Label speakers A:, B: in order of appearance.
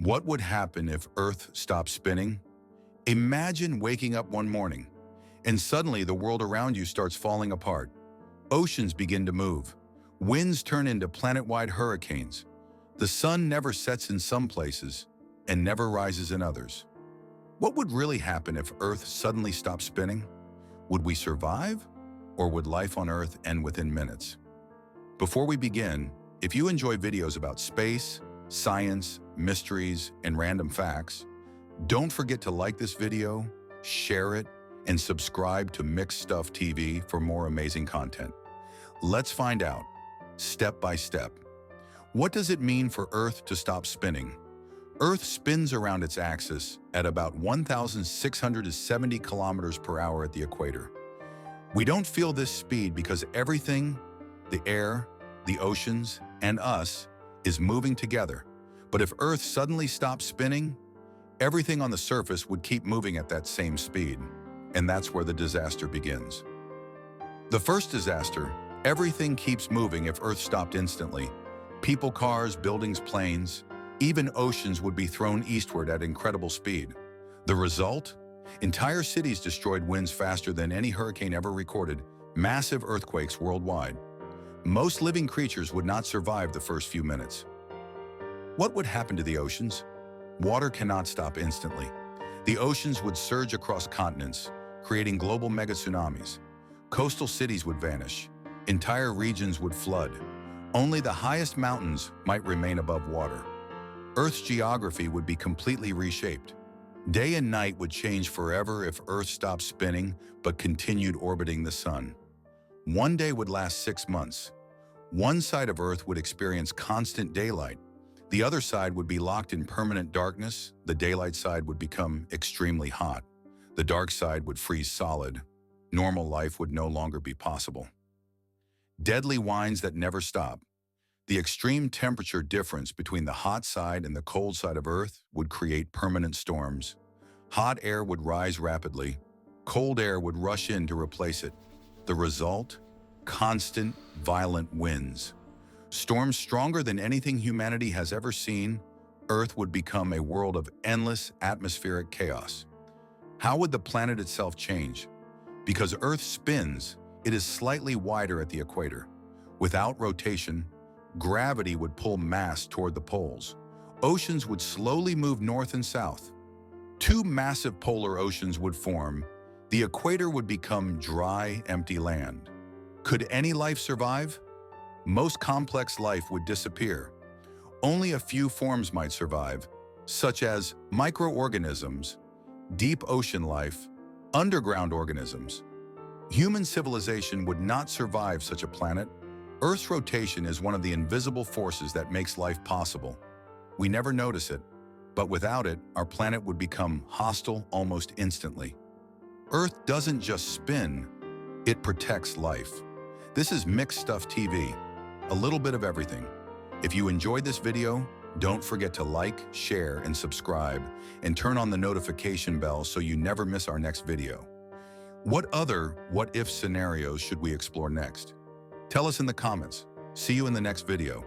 A: What would happen if Earth stopped spinning? Imagine waking up one morning, and suddenly the world around you starts falling apart. Oceans begin to move. Winds turn into planet-wide hurricanes. The sun never sets in some places and never rises in others. What would really happen if Earth suddenly stopped spinning? Would we survive, or would life on Earth end within minutes? Before we begin, if you enjoy videos about space, science, mysteries, and random facts, don't forget to like this video, share it, and subscribe to Mixed Stuff TV for more amazing content. Let's find out, step by step. What does it mean for Earth to stop spinning? Earth spins around its axis at about 1,670 kilometers per hour at the equator. We don't feel this speed because everything, the air, the oceans, and us, is moving together. But if Earth suddenly stopped spinning, everything on the surface would keep moving at that same speed. And that's where the disaster begins. The first disaster, everything keeps moving if Earth stopped instantly. People, cars, buildings, planes, even oceans would be thrown eastward at incredible speed. The result? Entire cities destroyed, winds faster than any hurricane ever recorded, massive earthquakes worldwide. Most living creatures would not survive the first few minutes. What would happen to the oceans? Water cannot stop instantly. The oceans would surge across continents, creating global mega tsunamis. Coastal cities would vanish. Entire regions would flood. Only the highest mountains might remain above water. Earth's geography would be completely reshaped. Day and night would change forever if Earth stopped spinning but continued orbiting the sun. One day would last 6 months. One side of Earth would experience constant daylight. The other side would be locked in permanent darkness. The daylight side would become extremely hot. The dark side would freeze solid. Normal life would no longer be possible. Deadly winds that never stop. The extreme temperature difference between the hot side and the cold side of Earth would create permanent storms. Hot air would rise rapidly. Cold air would rush in to replace it. The result? Constant, violent winds. Storms stronger than anything humanity has ever seen. Earth would become a world of endless atmospheric chaos. How would the planet itself change? Because Earth spins, it is slightly wider at the equator. Without rotation, gravity would pull mass toward the poles. Oceans would slowly move north and south. Two massive polar oceans would form. The equator would become dry, empty land. Could any life survive? Most complex life would disappear. Only a few forms might survive, such as microorganisms, deep ocean life, underground organisms. Human civilization would not survive such a planet. Earth's rotation is one of the invisible forces that makes life possible. We never notice it, but without it, our planet would become hostile almost instantly. Earth doesn't just spin, it protects life. This is Mixed Stuff TV, a little bit of everything. If you enjoyed this video, don't forget to like, share, and subscribe, and turn on the notification bell so you never miss our next video. What other what-if scenarios should we explore next? Tell us in the comments. See you in the next video.